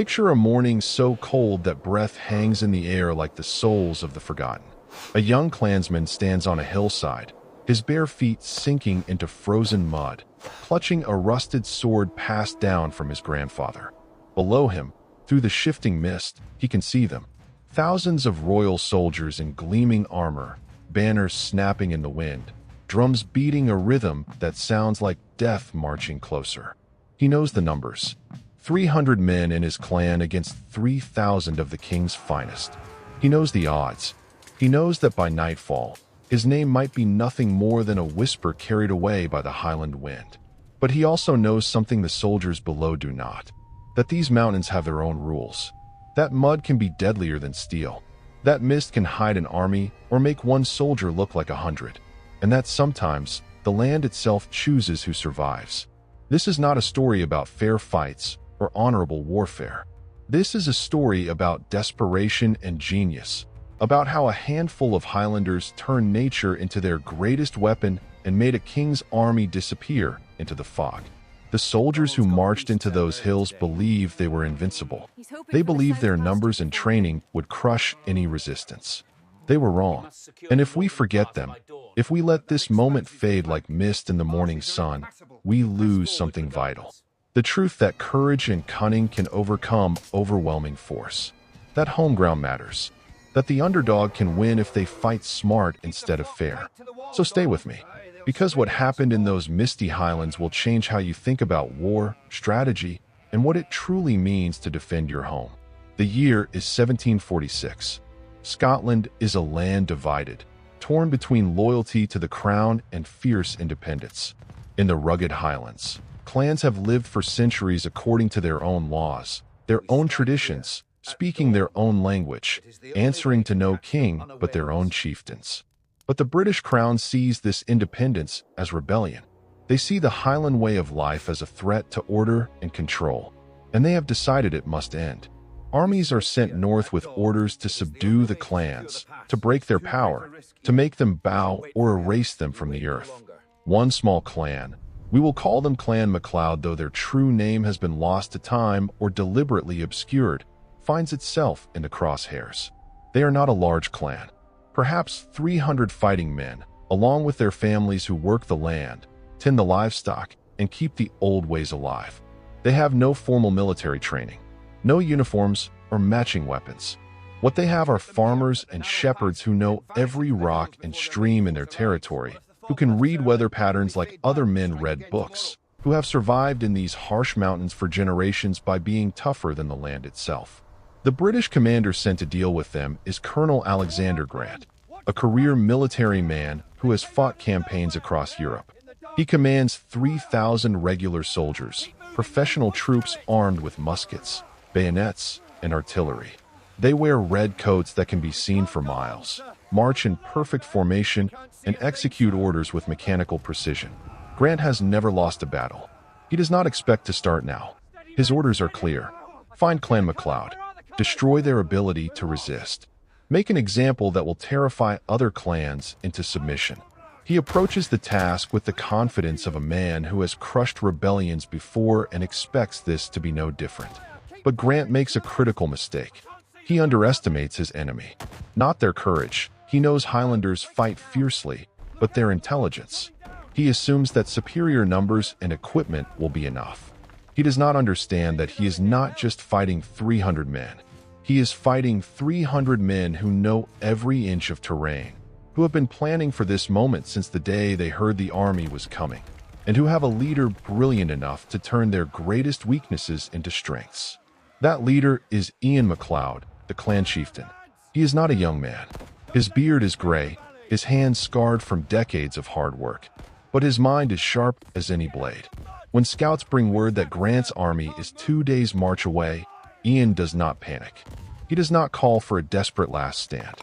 Picture a morning so cold that breath hangs in the air like the souls of the forgotten. A young clansman stands on a hillside, his bare feet sinking into frozen mud, clutching a rusted sword passed down from his grandfather. Below him, through the shifting mist, he can see them. Thousands of royal soldiers in gleaming armor, banners snapping in the wind, drums beating a rhythm that sounds like death marching closer. He knows the numbers. 300 men in his clan against 3,000 of the king's finest. He knows the odds. He knows that by nightfall, his name might be nothing more than a whisper carried away by the Highland wind. But he also knows something the soldiers below do not. That these mountains have their own rules. That mud can be deadlier than steel. That mist can hide an army or make one soldier look like 100. And that sometimes, the land itself chooses who survives. This is not a story about fair fights or honorable warfare. This is a story about desperation and genius, about how a handful of Highlanders turned nature into their greatest weapon and made a king's army disappear into the fog. The soldiers who marched into those hills believed they were invincible. They believed their numbers and training would crush any resistance. They were wrong. And if we forget them, if we let this moment fade like mist in the morning sun, we lose something vital. The truth that courage and cunning can overcome overwhelming force. That home ground matters. That the underdog can win if they fight smart instead of fair. So stay with me, because what happened in those misty highlands will change how you think about war, strategy, and what it truly means to defend your home. The year is 1746. Scotland is a land divided, torn between loyalty to the crown and fierce independence. In the rugged highlands, clans have lived for centuries according to their own laws, their own traditions, speaking their own language, answering to no king but their own chieftains. But the British Crown sees this independence as rebellion. They see the Highland way of life as a threat to order and control, and they have decided it must end. Armies are sent north with orders to subdue the clans, to break their power, to make them bow or erase them from the earth. One small clan, we will call them Clan MacLeod, though their true name has been lost to time or deliberately obscured, finds itself in the crosshairs. They are not a large clan. Perhaps 300 fighting men, along with their families who work the land, tend the livestock, and keep the old ways alive. They have no formal military training, no uniforms or matching weapons. What they have are farmers and shepherds who know every rock and stream in their territory, who can read weather patterns like other men read books, who have survived in these harsh mountains for generations by being tougher than the land itself. The British commander sent to deal with them is Colonel Alexander Grant, a career military man who has fought campaigns across Europe. He commands 3,000 regular soldiers, professional troops armed with muskets, bayonets, and artillery. They wear red coats that can be seen for miles, march in perfect formation, and execute orders with mechanical precision. Grant has never lost a battle. He does not expect to start now. His orders are clear. Find Clan MacLeod. Destroy their ability to resist. Make an example that will terrify other clans into submission. He approaches the task with the confidence of a man who has crushed rebellions before and expects this to be no different. But Grant makes a critical mistake. He underestimates his enemy. Not their courage. He knows Highlanders fight fiercely, but their intelligence. He assumes that superior numbers and equipment will be enough. He does not understand that he is not just fighting 300 men. He is fighting 300 men who know every inch of terrain, who have been planning for this moment since the day they heard the army was coming, and who have a leader brilliant enough to turn their greatest weaknesses into strengths. That leader is Ian MacLeod, the clan chieftain. He is not a young man. His beard is gray, his hands scarred from decades of hard work, but his mind is sharp as any blade. When scouts bring word that Grant's army is 2 days' march away, Ian does not panic. He does not call for a desperate last stand.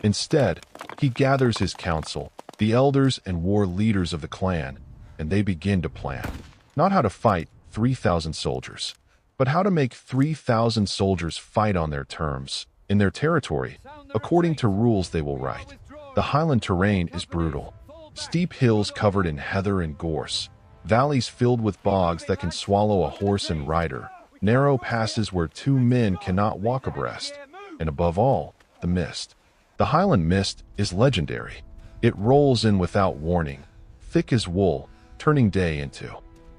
Instead, he gathers his council, the elders and war leaders of the clan, and they begin to plan. Not how to fight 3,000 soldiers, but how to make 3,000 soldiers fight on their terms, in their territory, according to rules they will write. The Highland terrain is brutal. Steep hills covered in heather and gorse, valleys filled with bogs that can swallow a horse and rider, narrow passes where two men cannot walk abreast, and above all, the mist. The Highland mist is legendary. It rolls in without warning, thick as wool, turning day into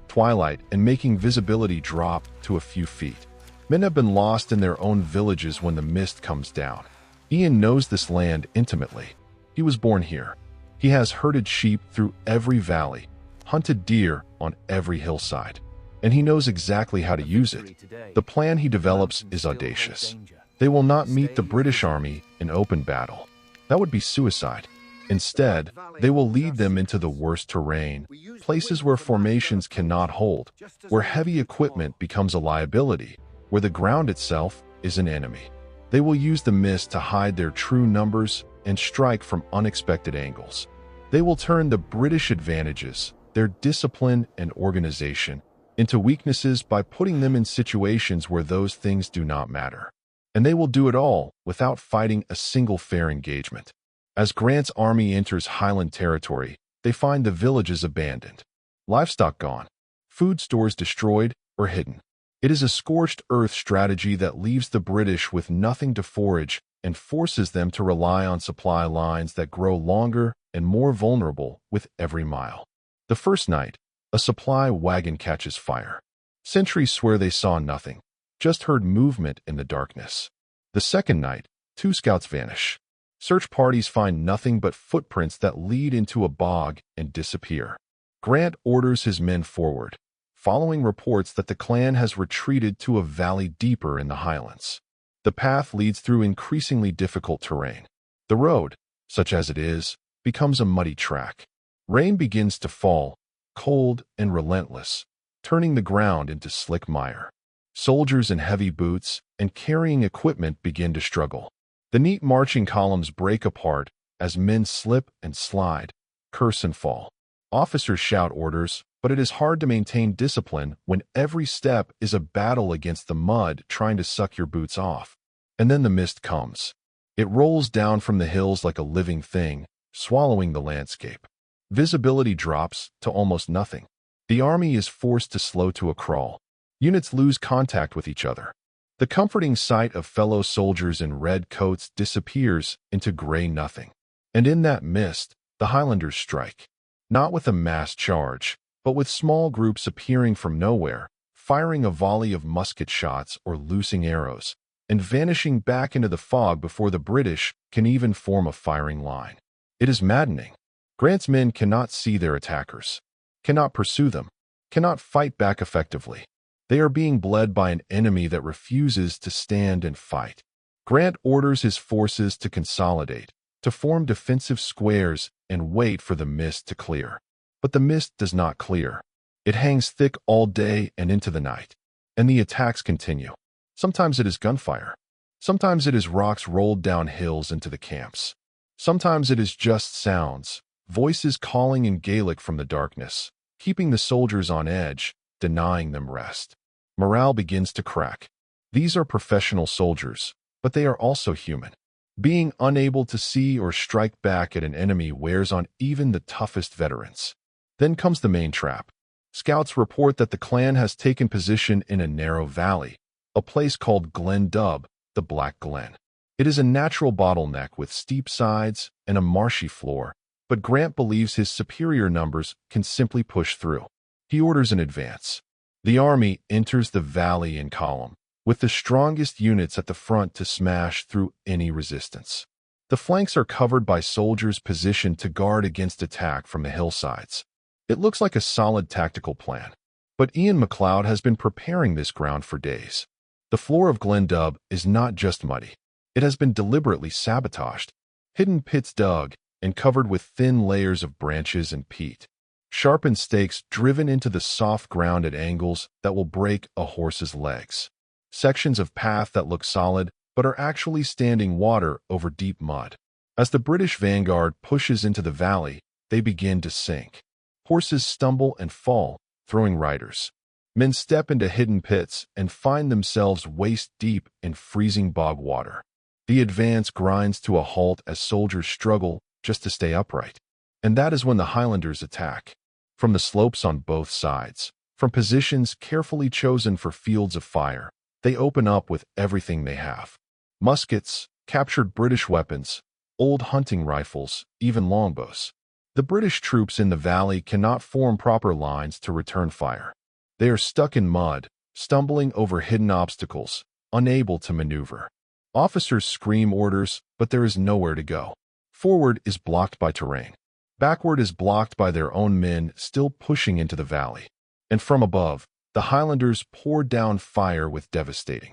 twilight and making visibility drop to a few feet. Men have been lost in their own villages when the mist comes down. Ian knows this land intimately. He was born here. He has herded sheep through every valley, hunted deer on every hillside, and he knows exactly how to use it. The plan he develops is audacious. They will not meet the British army in open battle. That would be suicide. Instead, they will lead them into the worst terrain, places where formations cannot hold, where heavy equipment becomes a liability, where the ground itself is an enemy. They will use the mist to hide their true numbers and strike from unexpected angles. They will turn the British advantages, their discipline and organization, into weaknesses by putting them in situations where those things do not matter. And they will do it all without fighting a single fair engagement. As Grant's army enters Highland territory, they find the villages abandoned, livestock gone, food stores destroyed or hidden. It is a scorched earth strategy that leaves the British with nothing to forage and forces them to rely on supply lines that grow longer and more vulnerable with every mile. The first night, a supply wagon catches fire. Sentries swear they saw nothing, just heard movement in the darkness. The second night, 2 scouts vanish. Search parties find nothing but footprints that lead into a bog and disappear. Grant orders his men forward, following reports that the clan has retreated to a valley deeper in the Highlands. The path leads through increasingly difficult terrain. The road, such as it is, becomes a muddy track. Rain begins to fall, cold and relentless, turning the ground into slick mire. Soldiers in heavy boots and carrying equipment begin to struggle. The neat marching columns break apart as men slip and slide, curse and fall. Officers shout orders, but it is hard to maintain discipline when every step is a battle against the mud trying to suck your boots off. And then the mist comes. It rolls down from the hills like a living thing, swallowing the landscape. Visibility drops to almost nothing. The army is forced to slow to a crawl. Units lose contact with each other. The comforting sight of fellow soldiers in red coats disappears into gray nothing. And in that mist, the Highlanders strike. Not with a mass charge, but with small groups appearing from nowhere, firing a volley of musket shots or loosing arrows, and vanishing back into the fog before the British can even form a firing line. It is maddening. Grant's men cannot see their attackers, cannot pursue them, cannot fight back effectively. They are being bled by an enemy that refuses to stand and fight. Grant orders his forces to consolidate, to form defensive squares and wait for the mist to clear. But the mist does not clear. It hangs thick all day and into the night, and the attacks continue. Sometimes it is gunfire. Sometimes it is rocks rolled down hills into the camps. Sometimes it is just sounds, voices calling in Gaelic from the darkness, keeping the soldiers on edge, denying them rest. Morale begins to crack. These are professional soldiers, but they are also human. Being unable to see or strike back at an enemy wears on even the toughest veterans. Then comes the main trap. Scouts report that the clan has taken position in a narrow valley, a place called Glen Dub, the Black Glen. It is a natural bottleneck with steep sides and a marshy floor, but Grant believes his superior numbers can simply push through. He orders an advance. The army enters the valley in column, with the strongest units at the front to smash through any resistance. The flanks are covered by soldiers positioned to guard against attack from the hillsides. It looks like a solid tactical plan, but Ian MacLeod has been preparing this ground for days. The floor of Glen Dub is not just muddy. It has been deliberately sabotaged, hidden pits dug, and covered with thin layers of branches and peat. Sharpened stakes driven into the soft ground at angles that will break a horse's legs. Sections of path that look solid but are actually standing water over deep mud. As the British vanguard pushes into the valley, they begin to sink. Horses stumble and fall, throwing riders. Men step into hidden pits and find themselves waist-deep in freezing bog water. The advance grinds to a halt as soldiers struggle just to stay upright. And that is when the Highlanders attack. From the slopes on both sides, From positions carefully chosen for fields of fire, they open up with everything they have. Muskets, captured British weapons, old hunting rifles, even longbows. The British troops in the valley cannot form proper lines to return fire. They are stuck in mud, stumbling over hidden obstacles, unable to maneuver. Officers scream orders, but there is nowhere to go. Forward is blocked by terrain. Backward is blocked by their own men still pushing into the valley. And from above, the Highlanders pour down fire with devastating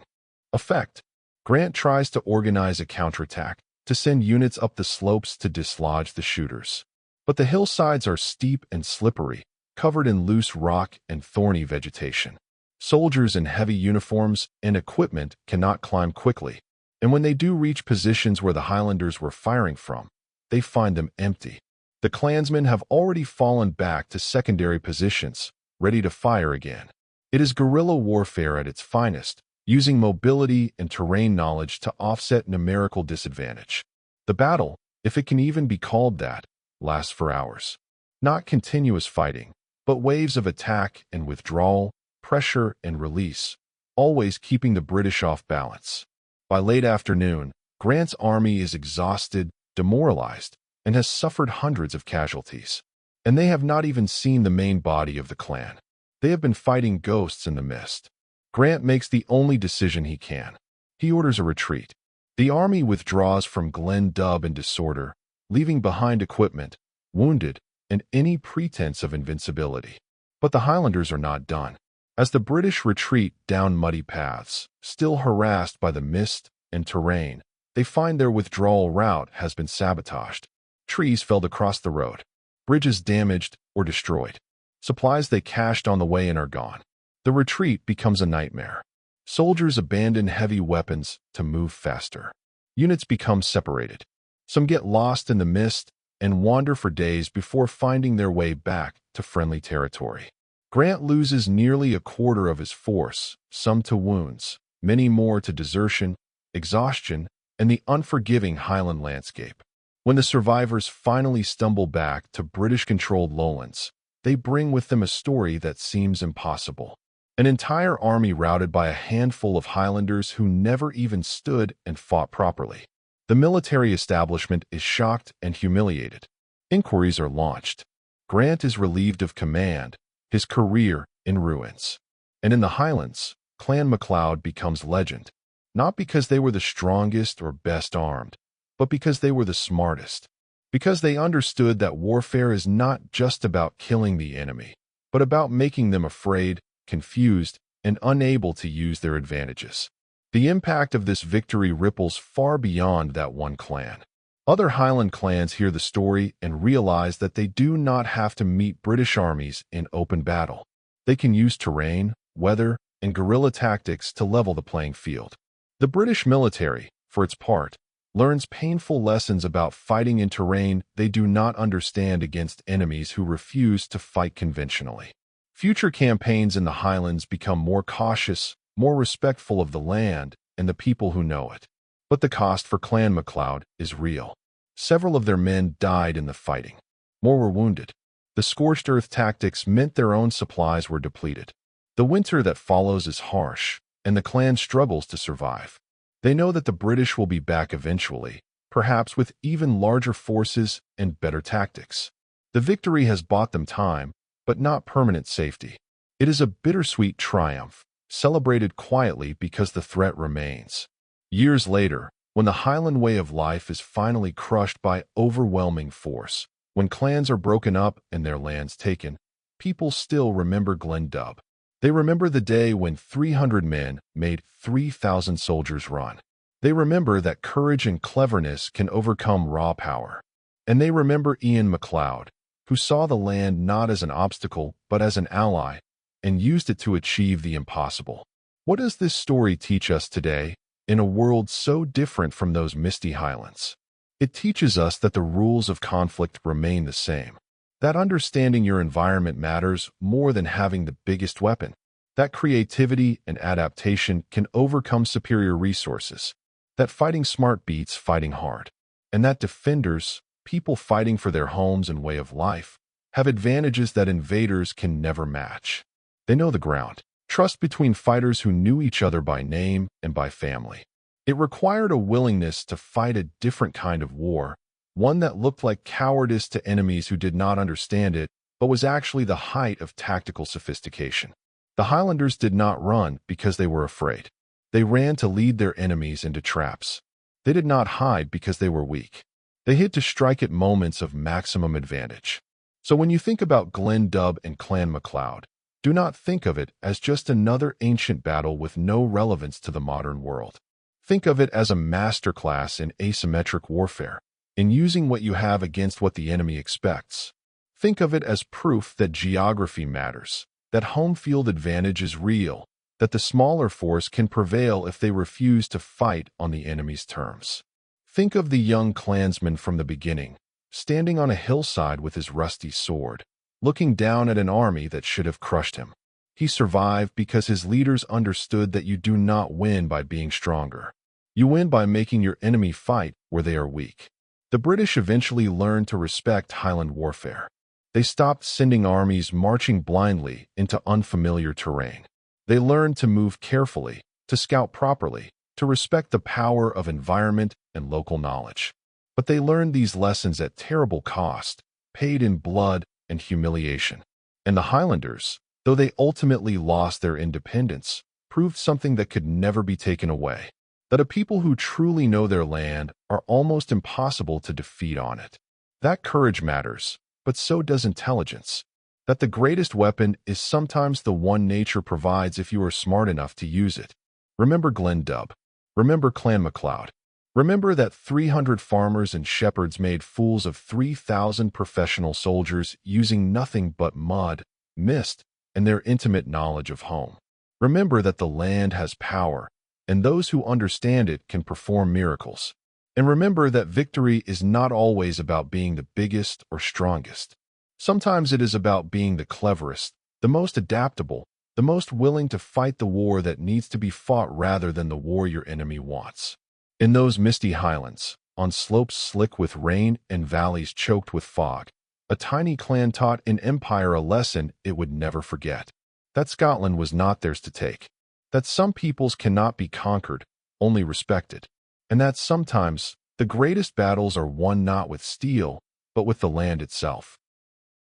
effect. Grant tries to organize a counterattack, to send units up the slopes to dislodge the shooters. But the hillsides are steep and slippery, covered in loose rock and thorny vegetation. Soldiers in heavy uniforms and equipment cannot climb quickly, and when they do reach positions where the Highlanders were firing from, they find them empty. The clansmen have already fallen back to secondary positions, ready to fire again. It is guerrilla warfare at its finest, using mobility and terrain knowledge to offset numerical disadvantage. The battle, if it can even be called that, lasts for hours. Not continuous fighting, but waves of attack and withdrawal, pressure and release, always keeping the British off balance. By late afternoon, Grant's army is exhausted, demoralized, and has suffered hundreds of casualties. And they have not even seen the main body of the clan. They have been fighting ghosts in the mist. Grant makes the only decision he can. He orders a retreat. The army withdraws from Glen Dub in disorder, leaving behind equipment, wounded, and any pretense of invincibility. But the Highlanders are not done. As the British retreat down muddy paths, still harassed by the mist and terrain, they find their withdrawal route has been sabotaged. Trees felled across the road, bridges damaged or destroyed. Supplies they cached on the way in are gone. The retreat becomes a nightmare. Soldiers abandon heavy weapons to move faster. Units become separated. Some get lost in the mist and wander for days before finding their way back to friendly territory. Grant loses nearly a quarter of his force, some to wounds, many more to desertion, exhaustion, and the unforgiving Highland landscape. When the survivors finally stumble back to British-controlled lowlands, they bring with them a story that seems impossible. An entire army routed by a handful of Highlanders who never even stood and fought properly. The military establishment is shocked and humiliated. Inquiries are launched. Grant is relieved of command, his career in ruins. And in the Highlands, Clan MacLeod becomes legend, not because they were the strongest or best armed, but because they were the smartest. Because they understood that warfare is not just about killing the enemy, but about making them afraid, confused, and unable to use their advantages. The impact of this victory ripples far beyond that one clan. Other Highland clans hear the story and realize that they do not have to meet British armies in open battle. They can use terrain, weather, and guerrilla tactics to level the playing field. The British military, for its part, learns painful lessons about fighting in terrain they do not understand against enemies who refuse to fight conventionally. Future campaigns in the Highlands become more cautious, more respectful of the land and the people who know it. But the cost for Clan MacLeod is real. Several of their men died in the fighting. More were wounded. The scorched earth tactics meant their own supplies were depleted. The winter that follows is harsh, and the clan struggles to survive. They know that the British will be back eventually, perhaps with even larger forces and better tactics. The victory has bought them time, but not permanent safety. It is a bittersweet triumph, celebrated quietly because the threat remains. Years later, when the Highland way of life is finally crushed by overwhelming force, when clans are broken up and their lands taken, people still remember Glen Dub. They remember the day when 300 men made 3,000 soldiers run. They remember that courage and cleverness can overcome raw power. And they remember Ian MacLeod, who saw the land not as an obstacle but as an ally, and used it to achieve the impossible. What does this story teach us today, in a world so different from those misty highlands? It teaches us that the rules of conflict remain the same, that understanding your environment matters more than having the biggest weapon, that creativity and adaptation can overcome superior resources, that fighting smart beats fighting hard, and that defenders, people fighting for their homes and way of life, have advantages that invaders can never match. They know the ground. Trust between fighters who knew each other by name and by family. It required a willingness to fight a different kind of war, one that looked like cowardice to enemies who did not understand it, but was actually the height of tactical sophistication. The Highlanders did not run because they were afraid. They ran to lead their enemies into traps. They did not hide because they were weak. They hid to strike at moments of maximum advantage. So when you think about Glen Dub and Clan MacLeod, do not think of it as just another ancient battle with no relevance to the modern world. Think of it as a masterclass in asymmetric warfare, in using what you have against what the enemy expects. Think of it as proof that geography matters, that home field advantage is real, that the smaller force can prevail if they refuse to fight on the enemy's terms. Think of the young clansman from the beginning, standing on a hillside with his rusty sword, looking down at an army that should have crushed him. He survived because his leaders understood that you do not win by being stronger. You win by making your enemy fight where they are weak. The British eventually learned to respect Highland warfare. They stopped sending armies marching blindly into unfamiliar terrain. They learned to move carefully, to scout properly, to respect the power of environment and local knowledge. But they learned these lessons at terrible cost, paid in blood and humiliation. And the Highlanders, though they ultimately lost their independence, proved something that could never be taken away. That a people who truly know their land are almost impossible to defeat on it. That courage matters, but so does intelligence. That the greatest weapon is sometimes the one nature provides if you are smart enough to use it. Remember Glen Dub. Remember Clan MacLeod. Remember that 300 farmers and shepherds made fools of 3,000 professional soldiers using nothing but mud, mist, and their intimate knowledge of home. Remember that the land has power, and those who understand it can perform miracles. And remember that victory is not always about being the biggest or strongest. Sometimes it is about being the cleverest, the most adaptable, the most willing to fight the war that needs to be fought rather than the war your enemy wants. In those misty highlands, on slopes slick with rain and valleys choked with fog, a tiny clan taught an empire a lesson it would never forget. That Scotland was not theirs to take. That some peoples cannot be conquered, only respected. And that sometimes the greatest battles are won not with steel, but with the land itself.